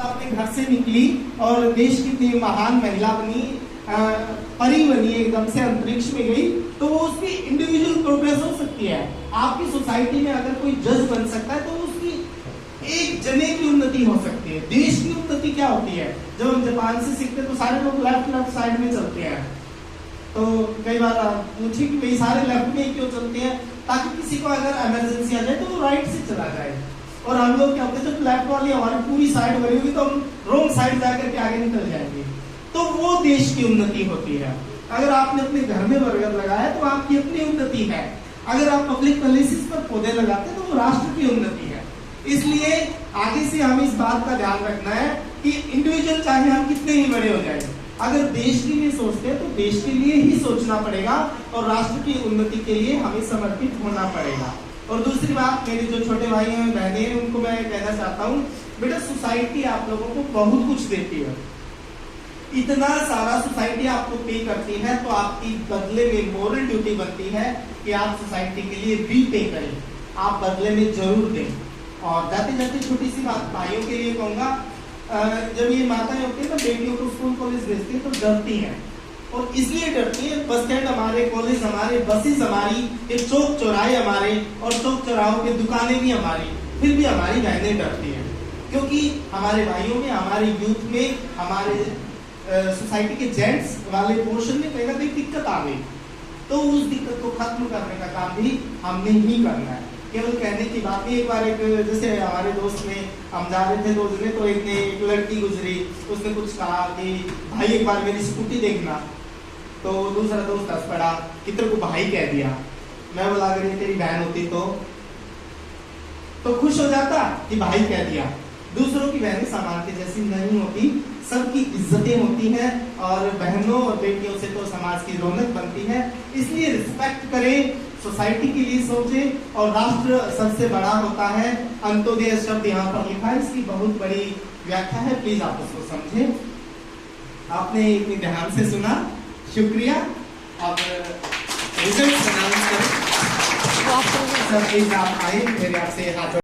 अपने घर से निकली और देश की इतनी महान महिला बनी, परी बनी, एकदम से अंतरिक्ष में गई, तो वो उसकी इंडिविजुअल प्रोग्रेस हो सकती है। आपकी सोसाइटी में अगर कोई जज बन सकता है तो उसकी एक जने की उन्नति हो सकती है। देश की उन्नति क्या होती है? जब हम जापान से सीखते हैं तो सारे लोग लेफ्ट साइड में चलते हैं, तो कई बार पूछे कि भाई सारे लेफ्ट में ही क्यों चलते हैं, ताकि किसी को अगर इमरजेंसी आ जाए तो वो राइट से चला जाए। और हम लोग क्या होते हैं, जब लेफ्ट वाली हमारी पूरी साइड बनी होगी तो हम रोंग साइड जाकर के आगे निकल जाएंगे, तो वो देश की उन्नति होती है। अगर आपने अपने घर में बर्गर लगाया तो आपकी अपनी उन्नति है। अगर आप पब्लिक प्लेसेस पर पौधे लगाते हैं तो वो राष्ट्र की उन्नति है। इसलिए आगे से हमें इस बात का ध्यान रखना है कि इंडिविजुअल चाहे हम कितने ही बड़े हो जाए, अगर देश के लिए सोचते हैं तो देश के लिए ही सोचना पड़ेगा और राष्ट्र की उन्नति के लिए हमें समर्पित होना पड़ेगा। और दूसरी बात, मेरे जो छोटे भाई हैं बहनें हैं उनको मैं कहना चाहता हूँ, बेटा सोसाइटी आप लोगों को बहुत कुछ देती है, इतना सारा सोसाइटी आपको पे करती है, तो आपकी बदले में मोरल ड्यूटी बनती है कि आप सोसाइटी के लिए रीपे करें, आप बदले में जरूर दें। और जाते जाते छोटी सी बात भाइयों के लिए कहूंगा, जब ये माताएं होती है ना बेटियों को स्कूल कॉलेज भेजती है तो डरती हैं, और इसलिए डरती है, बस स्टैंड हमारे, कॉलेज हमारे, बसेस हमारी, ये चौक चौराहे हमारे, और चौक चौराहों की दुकानें भी हमारी, फिर भी हमारी बहनें डरती हैं, क्योंकि हमारे भाइयों में, हमारे यूथ में, हमारे सोसाइटी के जेंट्स वाले पोर्शन में कहीं ना कहीं दिक्कत आ गई। तो उस दिक्कत को खत्म करने का काम भी हमने ही करना है, केवल कहने की बात नहीं। एक बार एक जैसे हमारे दोस्त में हम जा रहे थे दोस्त ने, तो एक लड़की गुजरी, उसने कुछ कहा कि भाई एक बार मेरी स्कूटी देखना, तो दूसरा दोस्त हंस पड़ा कि तेरे को भाई कह दिया। मैं बोला अगर ये तेरी बहन होती तो खुश हो जाता कि भाई कह दिया। दूसरों की बहनें सामान के जैसी नहीं होती, सबकी इज्जतें होती हैं, और बहनों और बेटियों से तो समाज की रौनक बनती है। इसलिए रिस्पेक्ट करें, सोसाइटी के लिए सोचें, और राष्ट्र सबसे बड़ा होता है। अंत्योदय शब्द यहाँ पर लिखा है, इसकी बहुत बड़ी व्याख्या है, प्लीज आप उसको समझें। आपने इतनी ध्यान से सुना, शुक्रिया। अब रिजल्ट अनाउंस करें। सर प्लीज आप आए, मेरे आपसे हाथ